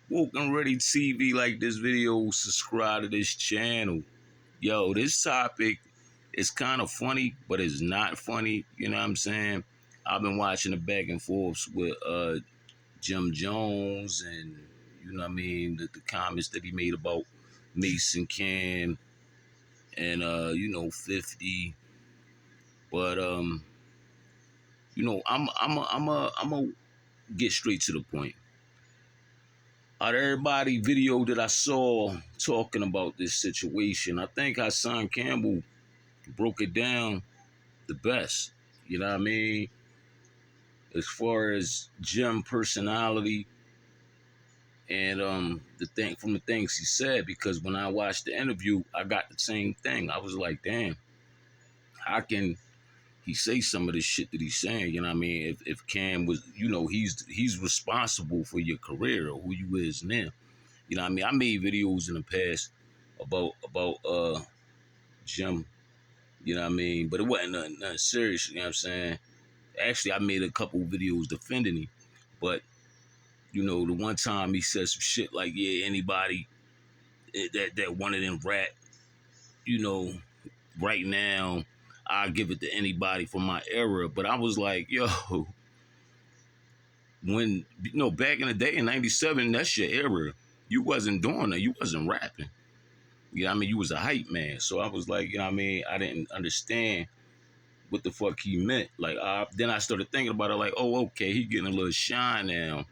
Woke and Ready TV, like this video, subscribe to this channel. Yo, this topic is kind of funny, but it's not funny. You know what I'm saying? I've been watching the back and forths with Jim Jones and, you know what I mean, the comments that he made about Mase and Cam and, 50. But, I'm a get straight to the point. Out of everybody video that I saw talking about this situation, I think Hassan Campbell broke it down the best. You know what I mean? As far as Jim personality and the things he said, because when I watched the interview, I got the same thing. I was like, damn, how can he say some of this shit that he's saying? You know what I mean? If Cam was, he's responsible for your career or who you is now. You know what I mean? I made videos in the past about Jim, you know what I mean? But it wasn't nothing serious, you know what I'm saying? Actually, I made a couple videos defending him. But, the one time he said some shit like, yeah, anybody that wanted them rap, right now, I'll give it to anybody from my era. But I was like, yo, when, back in the day in 97, that's your era. You wasn't doing that. You wasn't rapping. You know what I mean? You was a hype man. So I was like, you know what I mean? I didn't understand what the fuck he meant. Like, then I started thinking about it like, oh, okay, he getting a little shine now.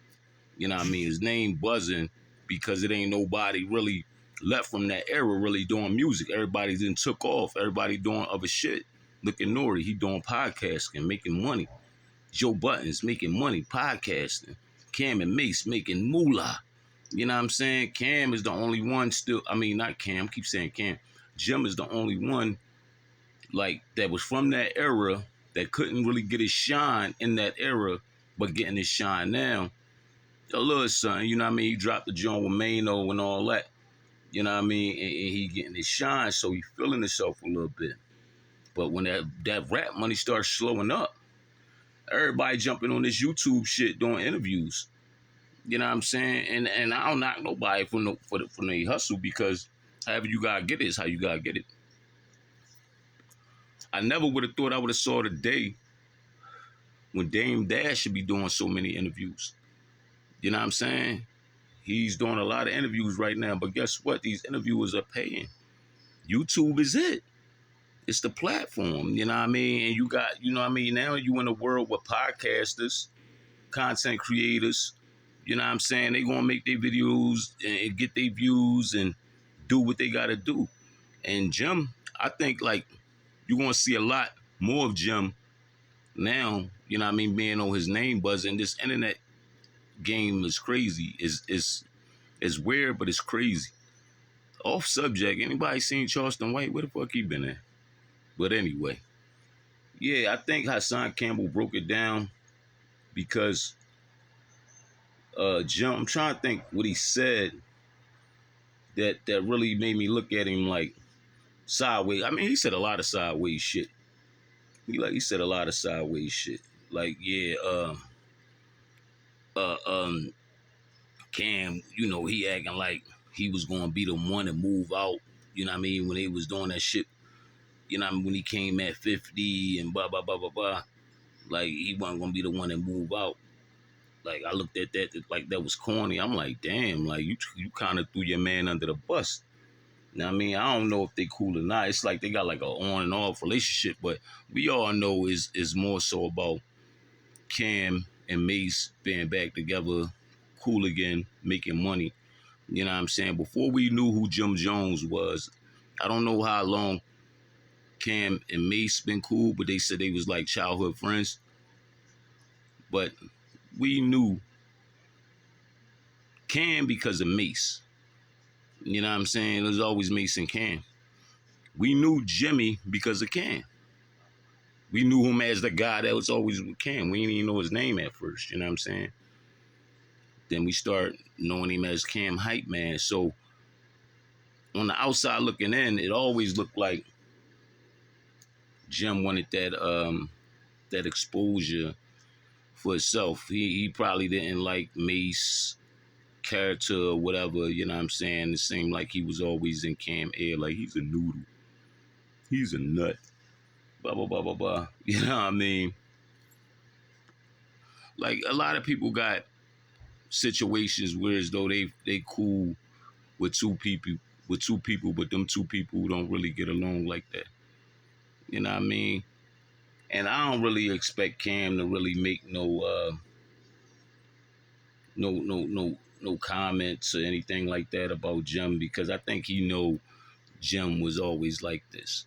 You know what I mean? His name buzzing because it ain't nobody really left from that era really doing music. Everybody then took off. Everybody doing other shit. Look at Nori. He doing podcasting, making money. Joe Buttons making money, podcasting. Cam and Mase making moolah. You know what I'm saying? Cam is the only one still. I mean, not Cam. I keep saying Cam. Jim is the only one like that was from that era that couldn't really get his shine in that era, but getting his shine now. A little son, you know what I mean? He dropped the joint with Mano and all that. You know what I mean? And he getting his shine, so he feeling himself a little bit. But when that rap money starts slowing up, everybody jumping on this YouTube shit doing interviews. You know what I'm saying? And I don't knock nobody for the hustle, because however you gotta get it is how you gotta get it. I never would have thought I would have saw the day when Dame Dash should be doing so many interviews. You know what I'm saying? He's doing a lot of interviews right now, but guess what? These interviewers are paying. YouTube is it. It's the platform, you know what I mean? And you got, you know what I mean? Now you in a world with podcasters, content creators, you know what I'm saying? They gonna make their videos and get their views and do what they gotta do. And Jim, I think like you're gonna see a lot more of Jim now, you know what I mean, being on his name buzzing. This internet game is crazy. It's weird, but it's crazy. Off subject, anybody seen Charleston White? Where the fuck he been at? But anyway, yeah, I think Hassan Campbell broke it down because Jim, I'm trying to think what he said that really made me look at him like sideways. I mean, he said a lot of sideways shit. He said a lot of sideways shit. Like, yeah, Cam, he acting like he was gonna be the one to move out. You know what I mean? When they was doing that shit, you know what I mean, when he came at 50 and blah blah blah blah blah. Like, he wasn't gonna be the one to move out. Like, I looked at that like that was corny. I'm like, damn, like you kind of threw your man under the bus. You know what I mean? I don't know if they cool or not. It's like they got like a on and off relationship, but we all know is more so about Cam and Mase being back together, cool again, making money. You know what I'm saying? Before we knew who Jim Jones was, I don't know how long Cam and Mase been cool, but they said they was like childhood friends. But we knew Cam because of Mase. You know what I'm saying? It was always Mase and Cam. We knew Jimmy because of Cam. We knew him as the guy that was always with Cam. We didn't even know his name at first, you know what I'm saying? Then we start knowing him as Cam Hype Man. So on the outside looking in, it always looked like Jim wanted that exposure for itself. He probably didn't like Mase, character or whatever, you know what I'm saying? It seemed like he was always in Cam Air, like he's a noodle. He's a nut. Blah, blah, blah, blah, blah. You know what I mean? Like, a lot of people got situations where as though they cool with two people, but them two people don't really get along like that. You know what I mean? And I don't really expect Cam to really make no comments or anything like that about Jim, because I think he know Jim was always like this.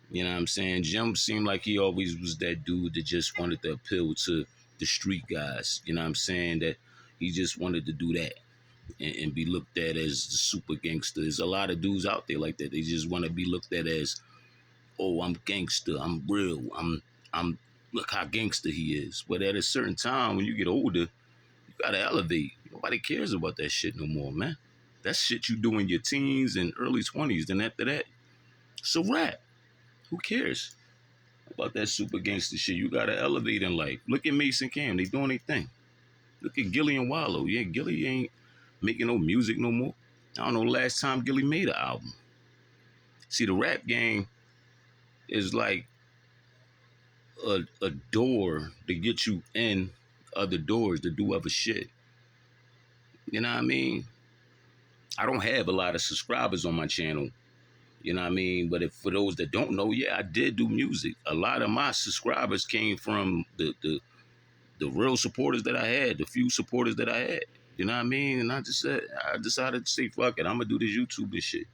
You know what I'm saying? Jim seemed like he always was that dude that just wanted to appeal to the street guys. You know what I'm saying? That he just wanted to do that and be looked at as the super gangster. There's a lot of dudes out there like that. They just want to be looked at as, oh, I'm gangster, I'm real, I'm look how gangster he is. But at a certain time, when you get older, you gotta elevate. Nobody cares about that shit no more, man. That's shit you do in your teens and early 20s. Then after that, it's a wrap. Who cares about that super gangster shit? You gotta elevate in life. Look at Mase and Cam, they doing their thing. Look at Gilly and Wallow. Yeah, Gilly ain't making no music no more. I don't know the last time Gilly made an album. See, the rap game is like a door to get you in other doors to do other shit. You know what I mean? I don't have a lot of subscribers on my channel. You know what I mean? But if for those that don't know, yeah, I did do music. A lot of my subscribers came from the real supporters that I had, the few supporters that I had. You know what I mean? And I decided to say, fuck it, I'm gonna do this YouTube and shit.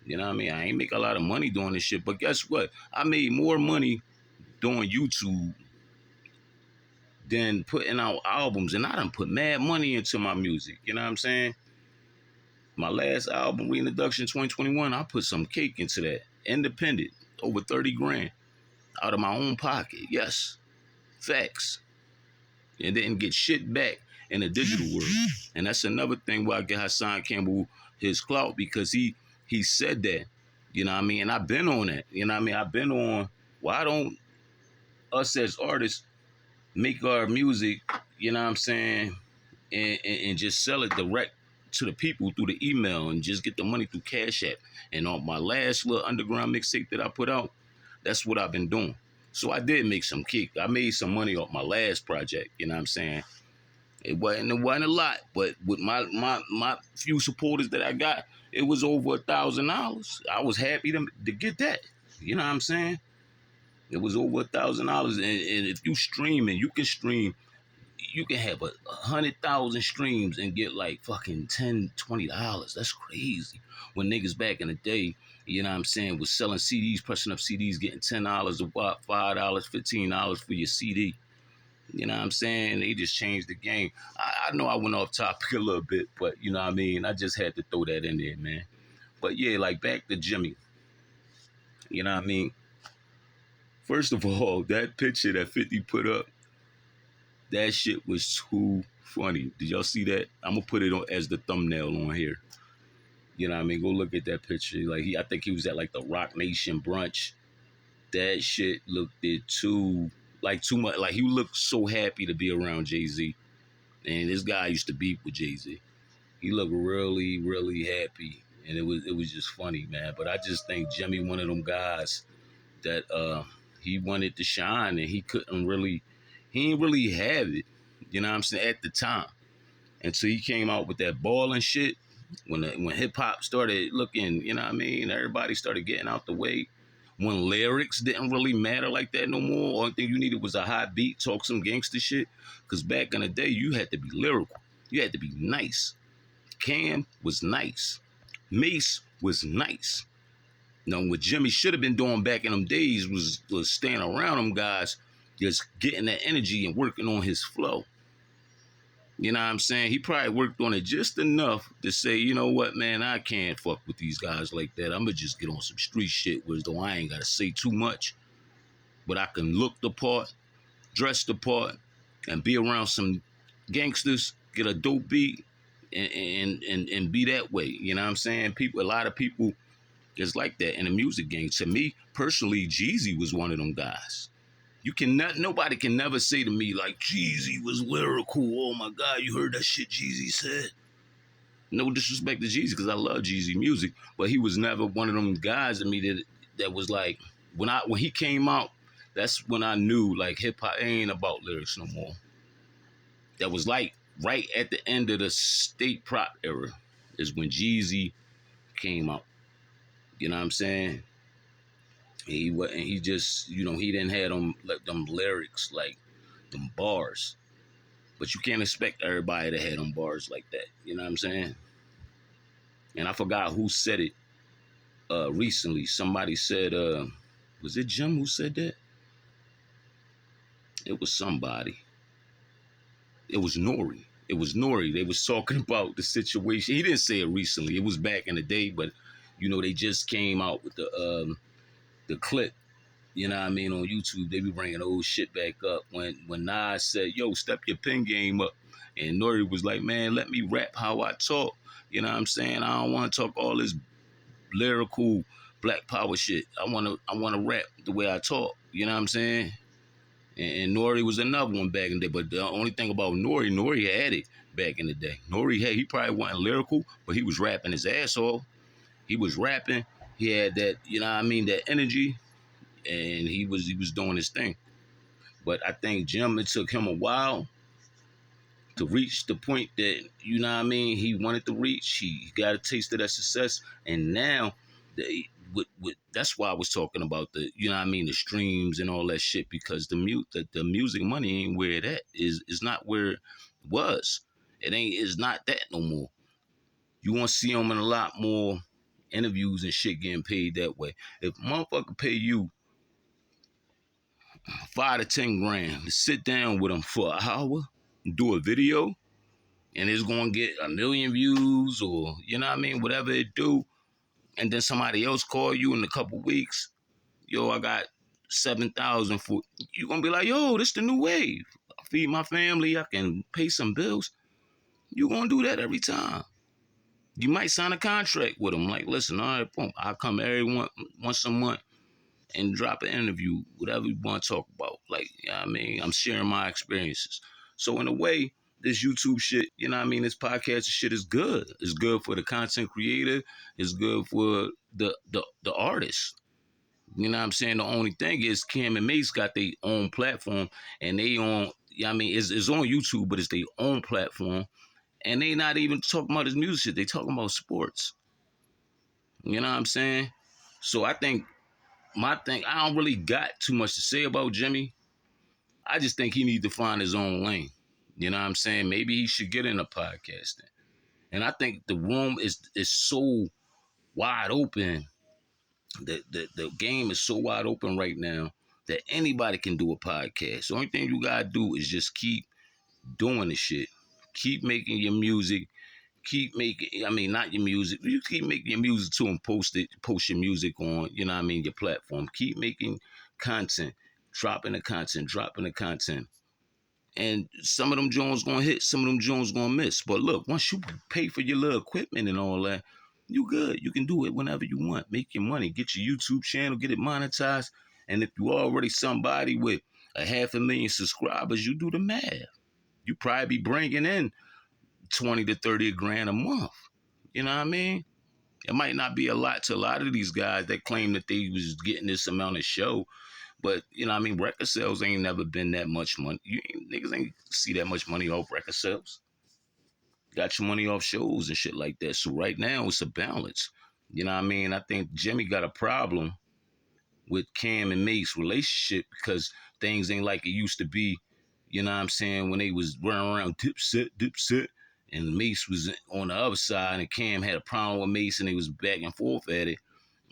You know what I mean? I ain't make a lot of money doing this shit, but guess what? I made more money doing YouTube than putting out albums, and I done put mad money into my music. You know what I'm saying? My last album, Reintroduction 2021, I put some cake into that. Independent, over 30 grand out of my own pocket. Yes, facts. And didn't get shit back in the digital world. And that's another thing why I get Hassan Campbell his clout, because he said that. You know what I mean? And I've been on that. You know what I mean? I've been on, why don't us as artists make our music, you know what I'm saying, and just sell it direct to the people through the email and just get the money through Cash App. And on my last little underground mixtape that I put out, that's what I've been doing. So I did make some kick. I made some money off my last project, you know what I'm saying? It wasn't a lot, but with my few supporters that I got, it was over $1,000. I was happy to get that. You know what I'm saying? It was over $1,000, and if you streaming, you can stream. You can have 100,000 streams and get like fucking $10, $20. That's crazy. When niggas back in the day, you know what I'm saying, was selling CDs, pressing up CDs, getting $10 a pop, $5, $15 for your CD. You know what I'm saying? They just changed the game. I know I went off topic a little bit, but you know what I mean? I just had to throw that in there, man. But yeah, like back to Jimmy. You know what I mean? First of all, that picture that 50 put up, that shit was too funny. Did y'all see that? I'm gonna put it on as the thumbnail on here. You know what I mean? Go look at that picture. Like I think he was at like the Rock Nation brunch. That shit looked too much. Like he looked so happy to be around Jay-Z. And this guy used to beef with Jay-Z. He looked really, really happy. And it was just funny, man. But I just think Jimmy one of them guys that he wanted to shine and he didn't really have it, you know what I'm saying, at the time. And so he came out with that ball and shit. When hip hop started looking, you know what I mean, everybody started getting out the way. When lyrics didn't really matter like that no more. Only thing you needed was a hot beat, talk some gangster shit. Because back in the day, you had to be lyrical. You had to be nice. Cam was nice. Mase was nice. Now, what Jimmy should have been doing back in them days was staying around them guys, just getting that energy and working on his flow. You know what I'm saying? He probably worked on it just enough to say, you know what, man, I can't fuck with these guys like that. I'm going to just get on some street shit where though I ain't got to say too much. But I can look the part, dress the part, and be around some gangsters, get a dope beat, and be that way. You know what I'm saying? A lot of people is like that in the music game. To me, personally, Jeezy was one of them guys. Nobody can never say to me like Jeezy was lyrical. Oh my God, you heard that shit Jeezy said? No disrespect to Jeezy, because I love Jeezy music, but he was never one of them guys to me that was like when he came out. That's when I knew like hip hop ain't about lyrics no more. That was like right at the end of the state prop era is when Jeezy came out. You know what I'm saying? He just he didn't have them like them lyrics like them bars. But you can't expect everybody to have them bars like that. You know what I'm saying? And I forgot who said it recently. Somebody said, was it Jim who said that? It was somebody. It was Nori. It was Nori. They was talking about the situation. He didn't say it recently. It was back in the day, but they just came out with the clip. You know what I mean? On YouTube, they be bringing old shit back up. When Nas said, "Yo, step your pen game up," and Nori was like, "Man, let me rap how I talk." You know what I'm saying? I don't want to talk all this lyrical black power shit. I wanna rap the way I talk. You know what I'm saying? And Nori was another one back in the day. But the only thing about Nori had it back in the day. He probably wasn't lyrical, but he was rapping his ass off. He was rapping. He had that, you know what I mean, that energy, and he was doing his thing. But I think Jim, it took him a while to reach the point that, you know what I mean, he wanted to reach. He got a taste of that success. And now, that's why I was talking about the, you know what I mean, the streams and all that shit, because the music money ain't where it at. Is not where it was. It's not that no more. You won't see him in a lot more interviews and shit getting paid that way. If motherfucker pay you 5 to 10 grand to sit down with him for an hour, do a video, and it's gonna get 1 million views, or you know what I mean, whatever it do, and then somebody else call you in a couple weeks, yo, I got 7,000 for you, gonna be like, yo, this the new wave. I feed my family, I can pay some bills. You gonna do that every time. You might sign a contract with them, like, listen, all right, boom, I'll come once a month and drop an interview, whatever you want to talk about. Like, you know what I mean? I'm sharing my experiences. So in a way, this YouTube shit, you know what I mean, this podcast shit is good. It's good for the content creator. It's good for the artist. You know what I'm saying? The only thing is Cam and Mase got their own platform, and they on, you know what I mean, it's on YouTube, but it's their own platform. And they not even talking about this music shit. They talking about sports. You know what I'm saying? So I think my thing, I don't really got too much to say about Jimmy. I just think he needs to find his own lane. You know what I'm saying? Maybe he should get into podcasting. And I think the room is so wide open. The game is so wide open right now that anybody can do a podcast. The only thing you gotta do is just keep doing the shit. Keep making your music. Keep making, I mean, not your music. You keep making your music too and post your music on, you know what I mean, your platform. Keep making content, dropping the content. And some of them Jones gonna hit, some of them Jones gonna miss. But look, once you pay for your little equipment and all that, you good. You can do it whenever you want. Make your money. Get your YouTube channel, get it monetized. And if you already somebody with 500,000 subscribers, you do the math. You probably be bringing in 20 to 30 grand a month. You know what I mean? It might not be a lot to a lot of these guys that claim that they was getting this amount of show, but you know what I mean, record sales ain't never been that much money. Niggas ain't see that much money off record sales. Got your money off shows and shit like that. So right now it's a balance. You know what I mean? I think Jimmy got a problem with Cam and Mase relationship because things ain't like it used to be. You know what I'm saying? When they was running around dipset, and Mase was on the other side, and Cam had a problem with Mase, and they was back and forth at it.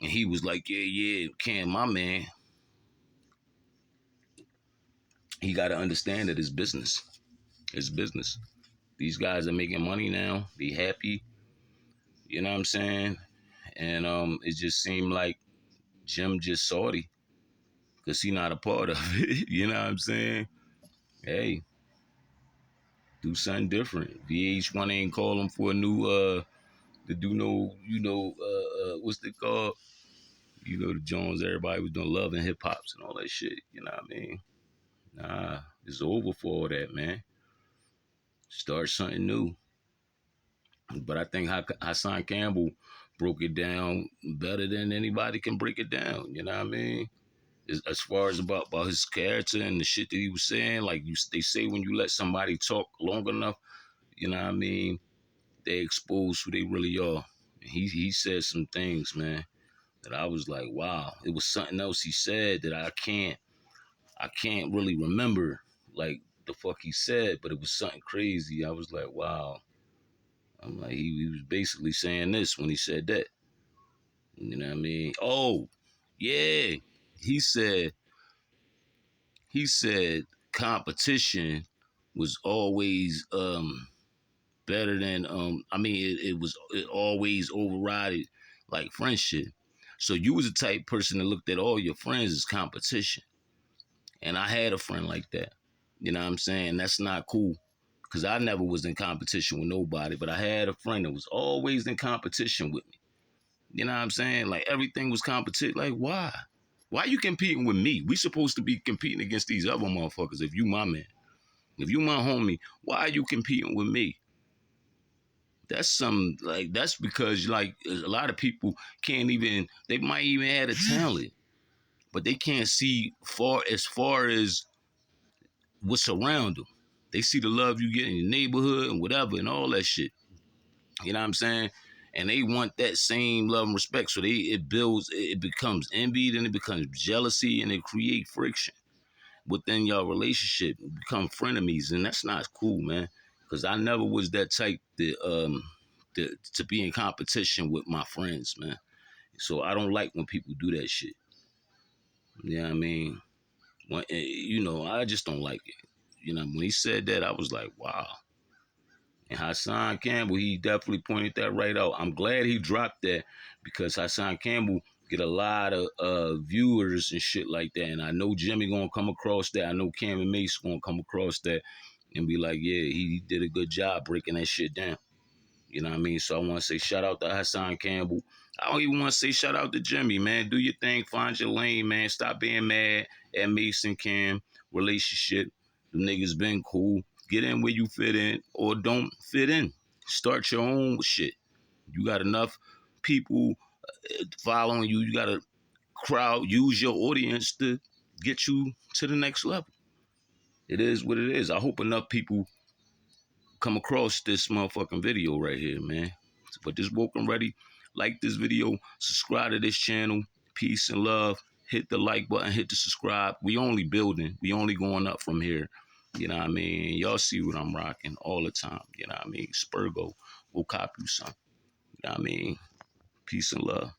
And he was like, yeah, Cam, my man. He got to understand that it's business. It's business. These guys are making money now. Be happy. You know what I'm saying? And it just seemed like Jim just salty because he not a part of it. You know what I'm saying? Hey, do something different. VH1 ain't calling for a new to do no, what's it called? The Jones everybody was doing love and hip hops and all that shit. You know what I mean? Nah, it's over for all that, man. Start something new. But I think Hassan Campbell broke it down better than anybody can break it down. You know what I mean? As far as about his character and the shit that he was saying, like they say when you let somebody talk long enough, you know what I mean, they expose who they really are. And he said some things, man, that I was like, wow. It was something else he said that I can't really remember like the fuck he said, but it was something crazy. I was like, wow. I'm like, he was basically saying this when he said that. You know what I mean? Oh, yeah. He said he said competition was always better than I mean it always overrided like friendship. So you was the type person that looked at all your friends as competition. And I had a friend like that. You know what I'm saying? That's not cool. Cause I never was in competition with nobody, but I had a friend that was always in competition with me. You know what I'm saying? Like everything was competition. Like why? Why you competing with me? We supposed to be competing against these other motherfuckers. If you my man, if you my homie, why are you competing with me? That's some like that's because like a lot of people can't even. They might even have a talent, but they can't see far as what's around them. They see the love you get in your neighborhood and whatever and all that shit. You know what I'm saying? And they want that same love and respect. So it becomes envy, and it becomes jealousy, and it create friction within your relationship. You become frenemies, and that's not cool, man. Because I never was that type to be in competition with my friends, man. So I don't like when people do that shit. You know what I mean? I just don't like it. You know, when he said that, I was like, wow. And Hassan Campbell, he definitely pointed that right out. I'm glad he dropped that because Hassan Campbell get a lot of viewers and shit like that. And I know Jimmy gonna come across that. I know Cam and Mase gonna come across that and be like, yeah, he did a good job breaking that shit down. You know what I mean? So I want to say shout out to Hassan Campbell. I don't even want to say shout out to Jimmy, man. Do your thing, find your lane, man. Stop being mad at Mason Cam relationship. The niggas been cool. Get in where you fit in or don't fit in. Start your own shit. You got enough people following you. You got a crowd. Use your audience to get you to the next level. It is what it is. I hope enough people come across this motherfucking video right here, man. But this woke and ready. Like this video, subscribe to this channel. Peace and love. Hit the like button, hit the subscribe. We only building. We only going up from here. You know what I mean? Y'all see what I'm rocking all the time. You know what I mean? Spurgo will cop you some. You know what I mean? Peace and love.